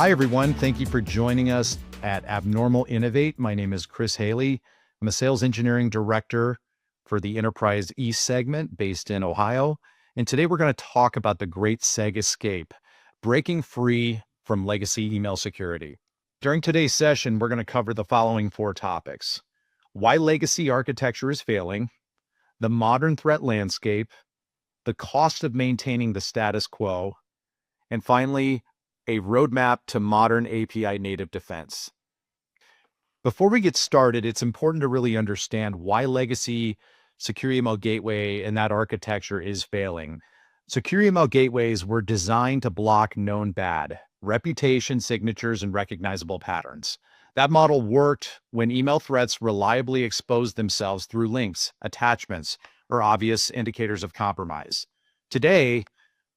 Hi, everyone. Thank you for joining us at Abnormal Innovate. My name is Chris Haley. I'm a sales engineering director for the Enterprise East segment based in Ohio. And today we're going to talk about the great SEG escape, breaking free from legacy email security. During today's session, we're going to cover the following 4 topics: why legacy architecture is failing, the modern threat landscape, the cost of maintaining the status quo, and finally, a roadmap to modern API native defense. Before we get started, it's important to really understand why legacy secure email gateway and that architecture is failing. Secure email gateways were designed to block known bad, reputation, signatures, and recognizable patterns. That model worked when email threats reliably exposed themselves through links, attachments, or obvious indicators of compromise. Today,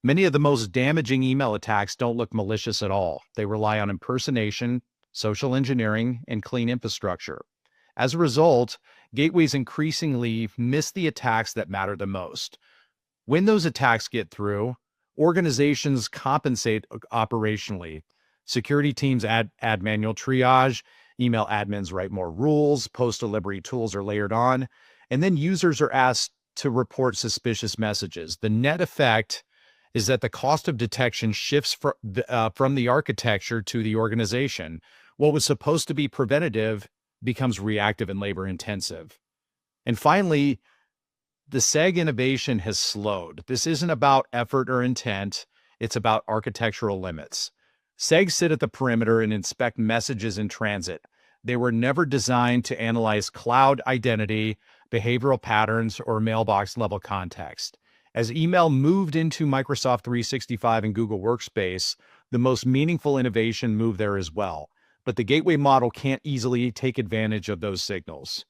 many of the most damaging email attacks don't look malicious at all. They rely on impersonation, social engineering, and clean infrastructure. As a result, gateways increasingly miss the attacks that matter the most. When those attacks get through, organizations compensate operationally. Security teams add manual triage, email admins write more rules, post-delivery tools are layered on, and then users are asked to report suspicious messages. The net effect is that the cost of detection shifts from the architecture to the organization. What was supposed to be preventative becomes reactive and labor intensive. And finally, the SEG innovation has slowed. This isn't about effort or intent. It's about architectural limits. SEGs sit at the perimeter and inspect messages in transit. They were never designed to analyze cloud identity, behavioral patterns, or mailbox level context. As email moved into Microsoft 365 and Google Workspace, the most meaningful innovation moved there as well. But the gateway model can't easily take advantage of those signals.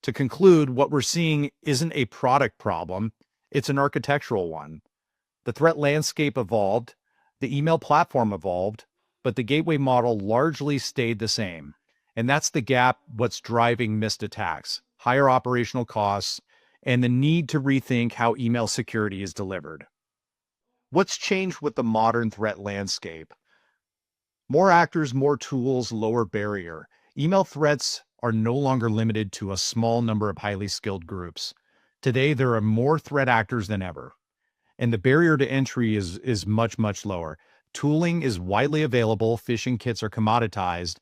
To conclude, what we're seeing isn't a product problem, it's an architectural one. The threat landscape evolved, the email platform evolved, but the gateway model largely stayed the same. And that's the gap, what's driving missed attacks, higher operational costs, and the need to rethink how email security is delivered. What's changed with the modern threat landscape? More actors, more tools, lower barrier. Email threats are no longer limited to a small number of highly skilled groups. Today, there are more threat actors than ever, and the barrier to entry is much, much lower. Tooling is widely available, phishing kits are commoditized,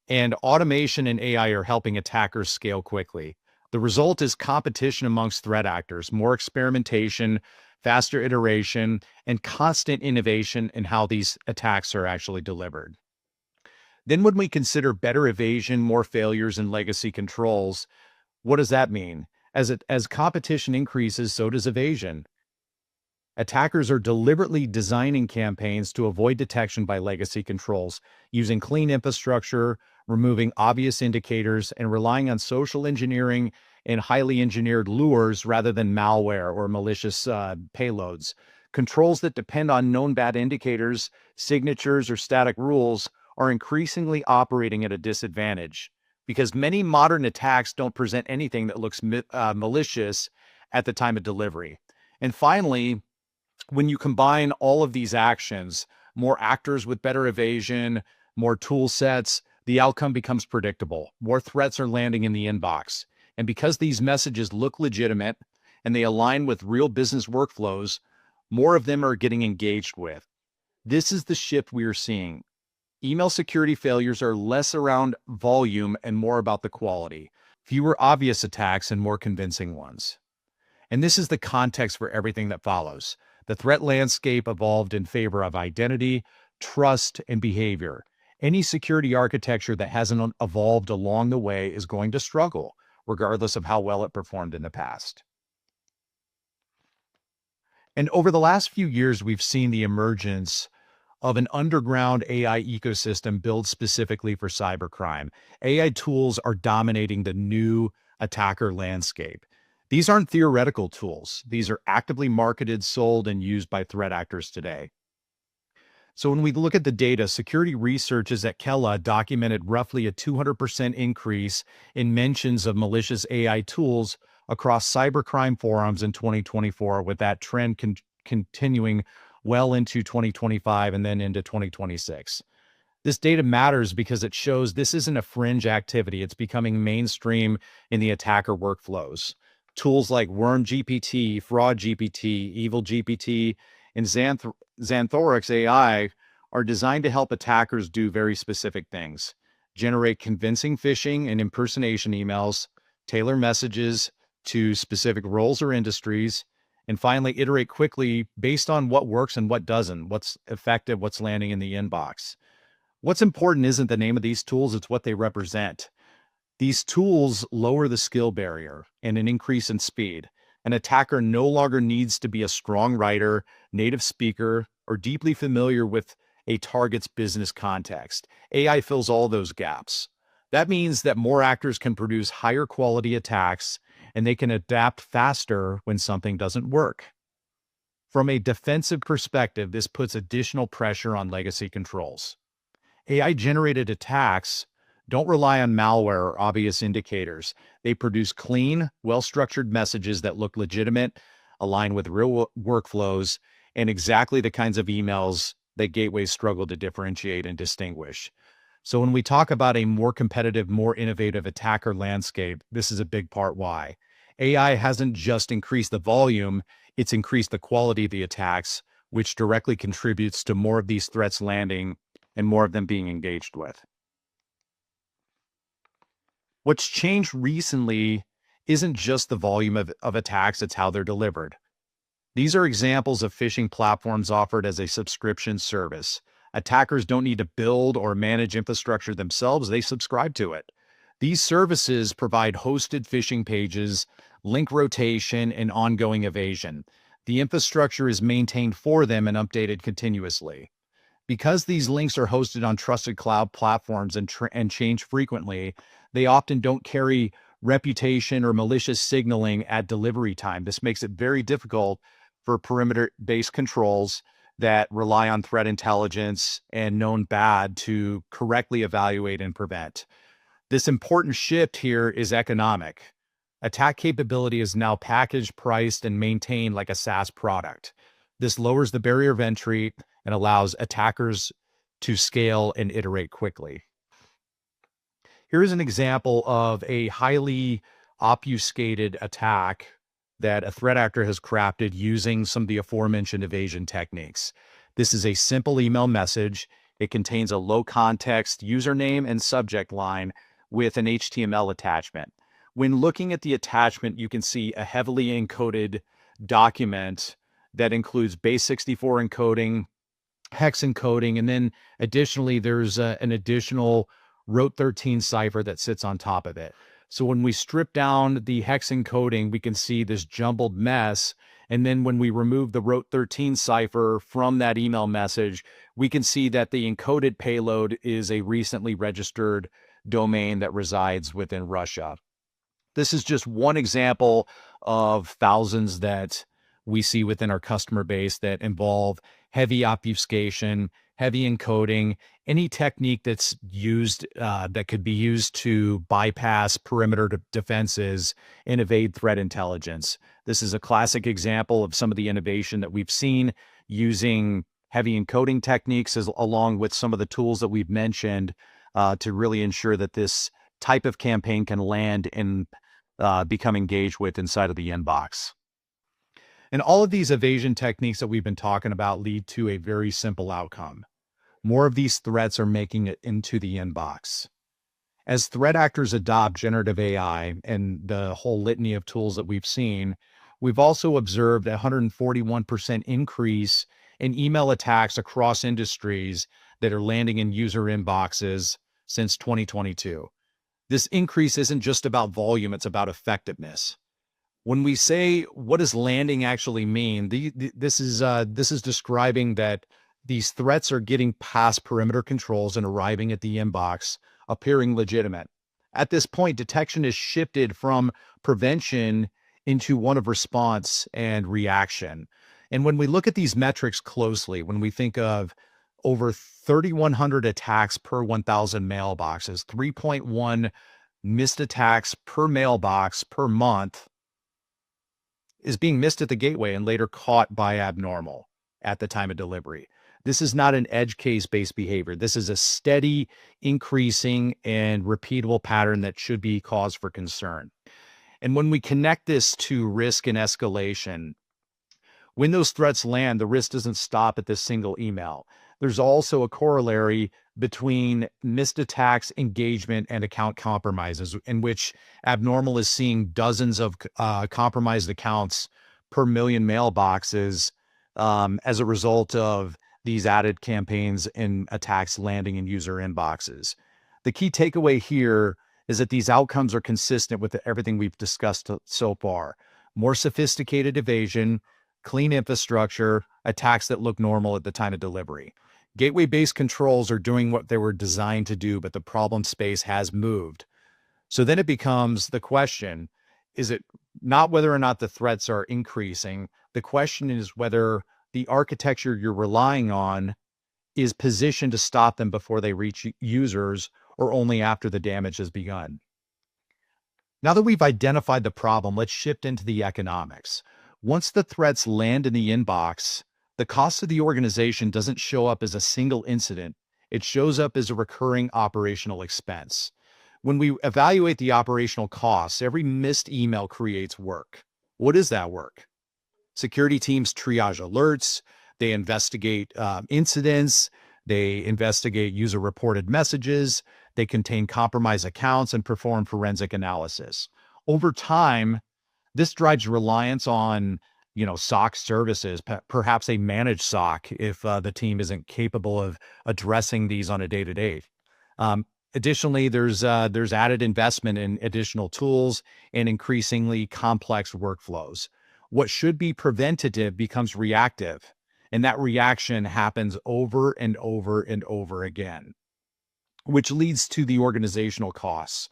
and automation and AI are helping attackers scale quickly. The result is competition amongst threat actors, more experimentation, faster iteration, and constant innovation in how these attacks are actually delivered. Then when we consider better evasion, more failures, and legacy controls, what does that mean? As competition increases, so does evasion. Attackers are deliberately designing campaigns to avoid detection by legacy controls, using clean infrastructure, removing obvious indicators, and relying on social engineering and highly engineered lures rather than malware or malicious payloads. Controls that depend on known bad indicators, signatures, or static rules are increasingly operating at a disadvantage because many modern attacks don't present anything that looks malicious at the time of delivery. And finally, when you combine all of these actions, more actors with better evasion, more tool sets, the outcome becomes predictable. More threats are landing in the inbox. And because these messages look legitimate and they align with real business workflows, more of them are getting engaged with. This is the shift we are seeing. Email security failures are less around volume and more about the quality. Fewer obvious attacks and more convincing ones. And this is the context for everything that follows. The threat landscape evolved in favor of identity, trust, and behavior. Any security architecture that hasn't evolved along the way is going to struggle, regardless of how well it performed in the past. And over the last few years, we've seen the emergence of an underground AI ecosystem built specifically for cybercrime. AI tools are dominating the new attacker landscape. These aren't theoretical tools. These are actively marketed, sold, and used by threat actors today. So when we look at the data, security researchers at Kella documented roughly a 200% increase in mentions of malicious AI tools across cybercrime forums in 2024, with that trend continuing well into 2025 and then into 2026. This data matters because it shows this isn't a fringe activity. It's becoming mainstream in the attacker workflows. Tools like Worm GPT, Fraud GPT, Evil GPT, and Xanthorix AI are designed to help attackers do very specific things: generate convincing phishing and impersonation emails, tailor messages to specific roles or industries, and finally iterate quickly based on what works and what doesn't, what's effective, what's landing in the inbox. What's important isn't the name of these tools, it's what they represent. These tools lower the skill barrier and an increase in speed. An attacker no longer needs to be a strong writer, native speaker, or deeply familiar with a target's business context. AI fills all those gaps. That means that more actors can produce higher quality attacks and they can adapt faster when something doesn't work. From a defensive perspective, this puts additional pressure on legacy controls. AI-generated attacks don't rely on malware or obvious indicators. They produce clean, well-structured messages that look legitimate, align with real workflows, and exactly the kinds of emails that gateways struggle to differentiate and distinguish. So when we talk about a more competitive, more innovative attacker landscape, this is a big part why. AI hasn't just increased the volume, it's increased the quality of the attacks, which directly contributes to more of these threats landing and more of them being engaged with. What's changed recently isn't just the volume of attacks, it's how they're delivered. These are examples of phishing platforms offered as a subscription service. Attackers don't need to build or manage infrastructure themselves, they subscribe to it. These services provide hosted phishing pages, link rotation, and ongoing evasion. The infrastructure is maintained for them and updated continuously. Because these links are hosted on trusted cloud platforms and change frequently, they often don't carry reputation or malicious signaling at delivery time. This makes it very difficult for perimeter-based controls that rely on threat intelligence and known bad to correctly evaluate and prevent. This important shift here is economic. Attack capability is now packaged, priced, and maintained like a SaaS product. This lowers the barrier of entry and allows attackers to scale and iterate quickly. Here is an example of a highly obfuscated attack that a threat actor has crafted using some of the aforementioned evasion techniques. This is a simple email message. It contains a low context username and subject line with an HTML attachment. When looking at the attachment, you can see a heavily encoded document that includes base64 encoding, hex encoding, and then additionally, there's an additional rote 13 cipher that sits on top of it. So when we strip down the hex encoding, we can see this jumbled mess. And then when we remove the rote 13 cipher from that email message, we can see that the encoded payload is a recently registered domain that resides within Russia. This is just one example of thousands that we see within our customer base that involve heavy obfuscation, heavy encoding, any technique that's used that could be used to bypass perimeter defenses and evade threat intelligence. This is a classic example of some of the innovation that we've seen using heavy encoding techniques along with some of the tools that we've mentioned to really ensure that this type of campaign can land and become engaged with inside of the inbox. And all of these evasion techniques that we've been talking about lead to a very simple outcome. More of these threats are making it into the inbox. As threat actors adopt generative AI and the whole litany of tools that we've seen, we've also observed a 141% increase in email attacks across industries that are landing in user inboxes since 2022. This increase isn't just about volume, it's about effectiveness. When we say what does landing actually mean, this is describing that these threats are getting past perimeter controls and arriving at the inbox, appearing legitimate. At this point, detection is shifted from prevention into one of response and reaction. And when we look at these metrics closely, when we think of over 3,100 attacks per 1,000 mailboxes, 3.1 missed attacks per mailbox per month is being missed at the gateway and later caught by abnormal at the time of delivery. This is not an edge case-based behavior. This is a steady, increasing, and repeatable pattern that should be cause for concern. And when we connect this to risk and escalation, when those threats land, the risk doesn't stop at this single email. There's also a corollary between missed attacks, engagement, and account compromises, in which Abnormal is seeing dozens of compromised accounts per million mailboxes as a result of these added campaigns and attacks landing in user inboxes. The key takeaway here is that these outcomes are consistent with everything we've discussed so far. More sophisticated evasion, clean infrastructure, attacks that look normal at the time of delivery. Gateway-based controls are doing what they were designed to do, but the problem space has moved. So then it becomes the question, is it not whether or not the threats are increasing? The question is whether the architecture you're relying on is positioned to stop them before they reach users or only after the damage has begun. Now that we've identified the problem, let's shift into the economics. Once the threats land in the inbox, the cost of the organization doesn't show up as a single incident. It shows up as a recurring operational expense. When we evaluate the operational costs, every missed email creates work. What is that work? Security teams triage alerts, they investigate incidents, they investigate user-reported messages, they contain compromised accounts, and perform forensic analysis. Over time, this drives reliance on, SOC services, perhaps a managed SOC if the team isn't capable of addressing these on a day-to-day. Additionally, there's added investment in additional tools and increasingly complex workflows. What should be preventative becomes reactive, and that reaction happens over and over and over again, which leads to the organizational costs.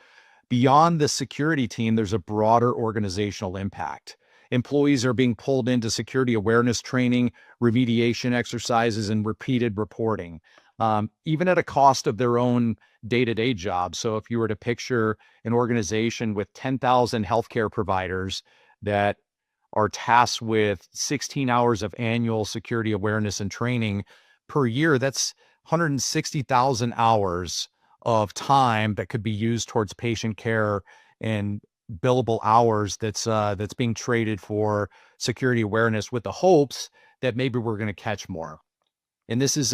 Beyond the security team, there's a broader organizational impact. Employees are being pulled into security awareness training, remediation exercises, and repeated reporting, even at a cost of their own day-to-day job. So if you were to picture an organization with 10,000 healthcare providers that are tasked with 16 hours of annual security awareness and training per year, that's 160,000 hours of time that could be used towards patient care and billable hours that's being traded for security awareness with the hopes that maybe we're going to catch more. And this is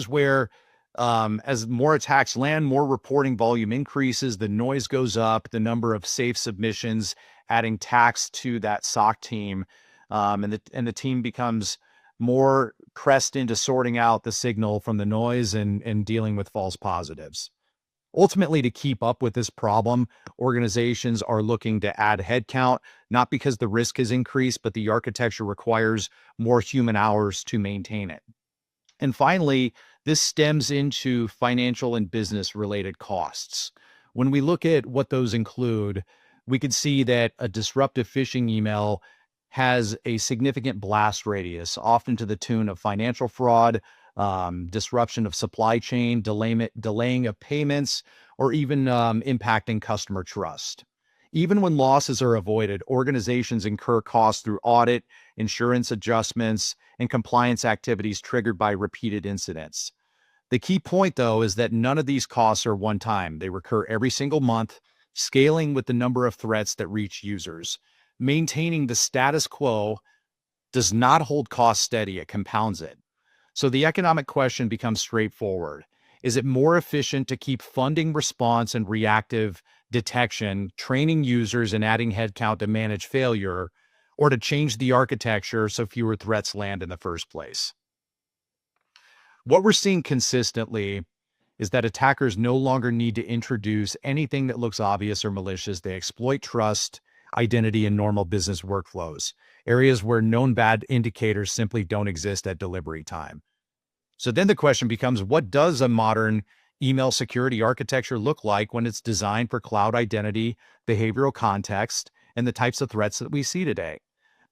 where as more attacks land, more reporting volume increases, the noise goes up, the number of safe submissions, adding tax to that SOC team, and the team becomes more pressed into sorting out the signal from the noise and dealing with false positives. Ultimately, to keep up with this problem, organizations are looking to add headcount, not because the risk has increased, but the architecture requires more human hours to maintain it. And finally, this stems into financial and business related costs. When we look at what those include, we can see that a disruptive phishing email has a significant blast radius, often to the tune of financial fraud, disruption of supply chain, delaying of payments, or even impacting customer trust. Even when losses are avoided, organizations incur costs through audit, insurance adjustments, and compliance activities triggered by repeated incidents. The key point, though, is that none of these costs are one time. They recur every single month, scaling with the number of threats that reach users. Maintaining the status quo does not hold costs steady, it compounds it. So the economic question becomes straightforward. Is it more efficient to keep funding response and reactive detection, training users and adding headcount to manage failure, or to change the architecture so fewer threats land in the first place? What we're seeing consistently is that attackers no longer need to introduce anything that looks obvious or malicious. They exploit trust, identity, and normal business workflows, areas where known bad indicators simply don't exist at delivery time. So then the question becomes, what does a modern email security architecture look like when it's designed for cloud identity, behavioral context, and the types of threats that we see today?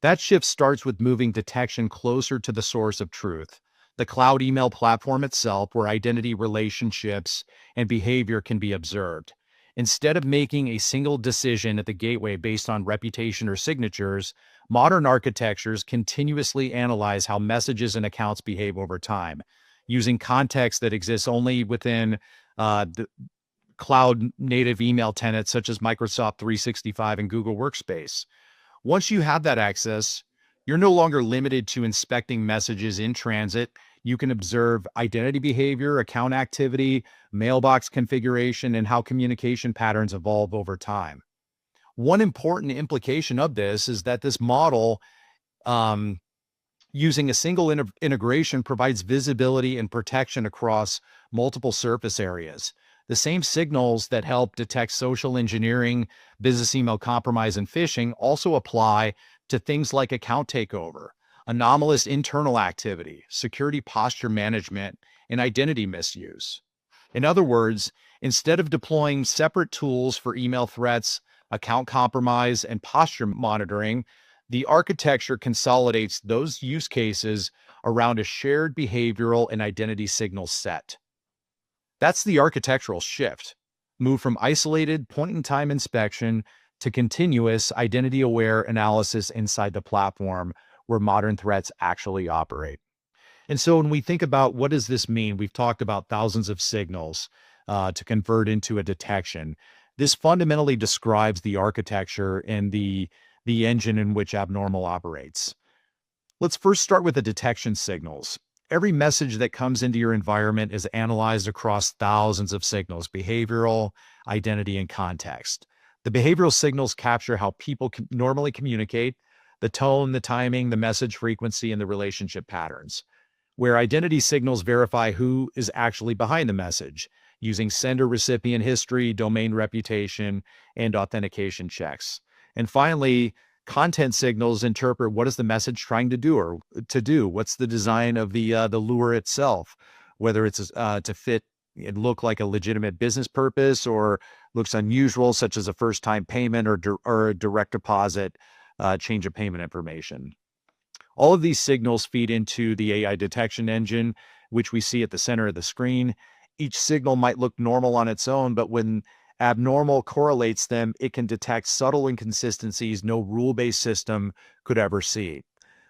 That shift starts with moving detection closer to the source of truth, the cloud email platform itself, where identity, relationships, and behavior can be observed. Instead of making a single decision at the gateway based on reputation or signatures, Modern architectures continuously analyze how messages and accounts behave over time, using context that exists only within the cloud native email tenants such as Microsoft 365 and Google Workspace. Once you have that access, you're no longer limited to inspecting messages in transit. You can observe identity behavior, account activity, mailbox configuration, and how communication patterns evolve over time. One important implication of this is that this model, um, using a single integration, provides visibility and protection across multiple surface areas. The same signals that help detect social engineering, business email compromise, and phishing also apply to things like account takeover, anomalous internal activity, security posture management, and identity misuse. In other words, instead of deploying separate tools for email threats, account compromise, and posture monitoring, the architecture consolidates those use cases around a shared behavioral and identity signal set. That's the architectural shift. Move from isolated point-in-time inspection to continuous identity-aware analysis inside the platform where modern threats actually operate. And so when we think about what does this mean, we've talked about thousands of signals to convert into a detection. This fundamentally describes the architecture and the engine in which Abnormal operates. Let's first start with the detection signals. Every message that comes into your environment is analyzed across thousands of signals: behavioral, identity, and context. The behavioral signals capture how people normally communicate, the tone, the timing, the message frequency, and the relationship patterns, where identity signals verify who is actually behind the message, using sender-recipient history, domain reputation, and authentication checks. And finally, content signals interpret what is the message trying to do or to do. What's the design of the lure itself, whether it's to fit and look like a legitimate business purpose or looks unusual, such as a first-time payment or a direct deposit, change of payment information. All of these signals feed into the AI detection engine, which we see at the center of the screen. Each signal might look normal on its own, but when Abnormal correlates them, it can detect subtle inconsistencies no rule-based system could ever see.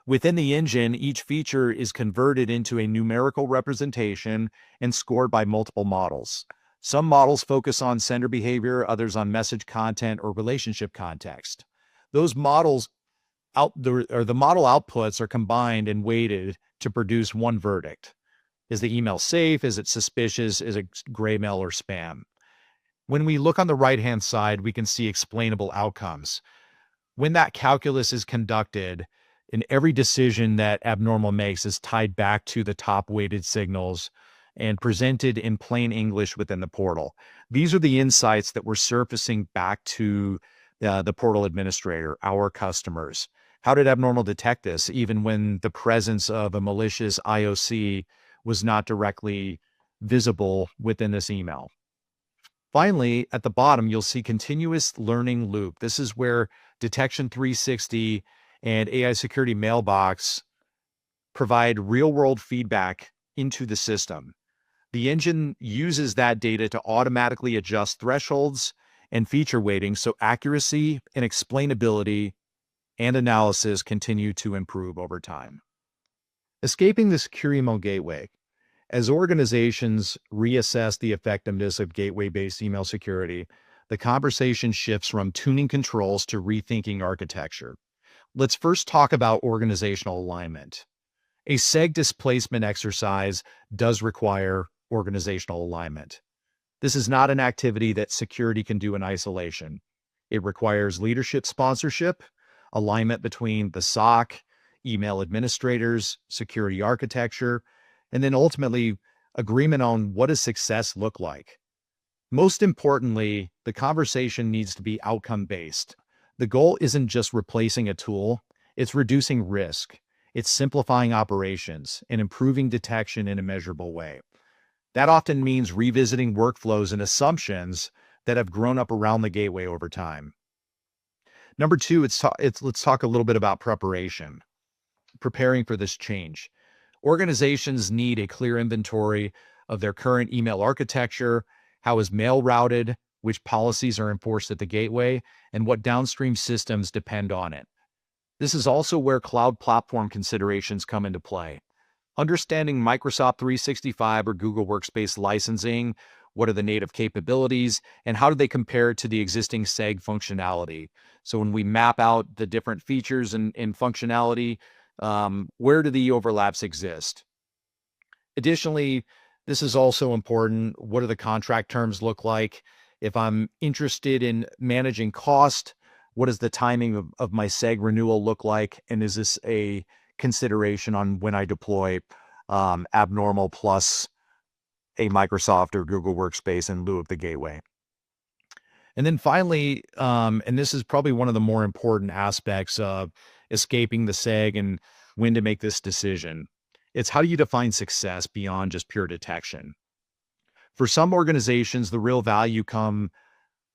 Within the engine, each feature is converted into a numerical representation and scored by multiple models. Some models focus on sender behavior, others on message content or relationship context. Those models the model outputs are combined and weighted to produce one verdict. Is the email safe? Is it suspicious? Is it gray mail or spam? When we look on the right-hand side, we can see explainable outcomes. When that calculus is conducted, and every decision that Abnormal makes is tied back to the top weighted signals and presented in plain English within the portal. These are the insights that we're surfacing back to the portal administrator, our customers. How did Abnormal detect this, even when the presence of a malicious IOC was not directly visible within this email? Finally, at the bottom, you'll see continuous learning loop. This is where Detection 360 and AI Security Mailbox provide real-world feedback into the system. The engine uses that data to automatically adjust thresholds and feature weighting so accuracy and explainability and analysis continue to improve over time. Escaping the secure email gateway. As organizations reassess the effectiveness of gateway-based email security, the conversation shifts from tuning controls to rethinking architecture. Let's first talk about organizational alignment. A SEG displacement exercise does require organizational alignment. This is not an activity that security can do in isolation. It requires leadership sponsorship, alignment between the SOC, email administrators, security architecture, and then ultimately agreement on what does success look like. Most importantly, the conversation needs to be outcome-based. The goal isn't just replacing a tool, it's reducing risk. It's simplifying operations and improving detection in a measurable way. That often means revisiting workflows and assumptions that have grown up around the gateway over time. Number two, let's talk a little bit about preparation, preparing for this change. Organizations need a clear inventory of their current email architecture, how is mail routed, which policies are enforced at the gateway, and what downstream systems depend on it. This is also where cloud platform considerations come into play. Understanding Microsoft 365 or Google Workspace licensing, what are the native capabilities, and how do they compare to the existing SEG functionality? So when we map out the different features and functionality, where do the overlaps exist? Additionally, this is also important. What do the contract terms look like? If I'm interested in managing cost, what does the timing of my SEG renewal look like? And is this a consideration on when I deploy Abnormal plus a Microsoft or Google Workspace in lieu of the gateway? And then finally, and this is probably one of the more important aspects of escaping the SEG and when to make this decision. It's how do you define success beyond just pure detection? For some organizations, the real value come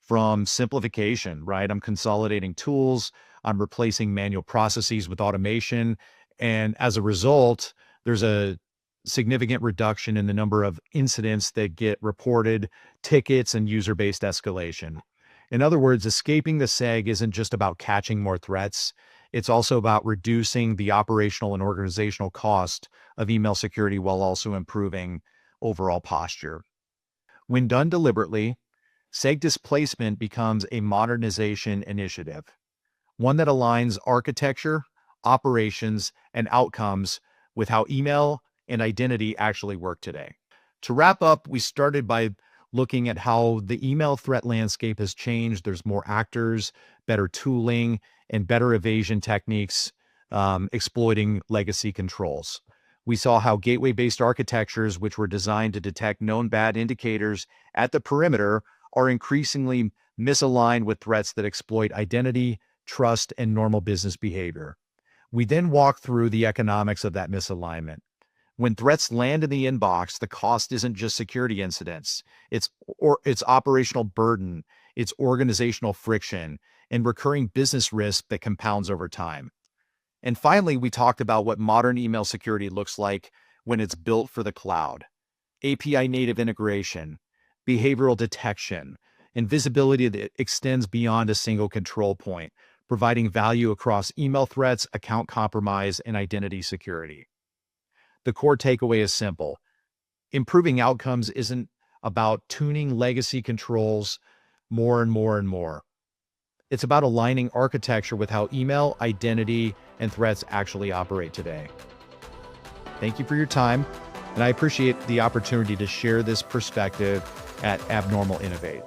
from simplification, right? I'm consolidating tools, I'm replacing manual processes with automation. And as a result, there's a significant reduction in the number of incidents that get reported, tickets, and user-based escalation. In other words, escaping the SEG isn't just about catching more threats. It's also about reducing the operational and organizational cost of email security while also improving overall posture. When done deliberately, SEG displacement becomes a modernization initiative, one that aligns architecture, operations, and outcomes with how email and identity actually work today. To wrap up, we started by looking at how the email threat landscape has changed. There's more actors, better tooling, and better evasion techniques exploiting legacy controls. We saw how gateway-based architectures, which were designed to detect known bad indicators at the perimeter, are increasingly misaligned with threats that exploit identity, trust, and normal business behavior. We then walked through the economics of that misalignment. When threats land in the inbox, the cost isn't just security incidents. It's operational burden, it's organizational friction, and recurring business risk that compounds over time. And finally, we talked about what modern email security looks like when it's built for the cloud. API native integration, behavioral detection, and visibility that extends beyond a single control point, providing value across email threats, account compromise, and identity security. The core takeaway is simple. Improving outcomes isn't about tuning legacy controls more and more and more. It's about aligning architecture with how email, identity, and threats actually operate today. Thank you for your time, and I appreciate the opportunity to share this perspective at Abnormal Innovate.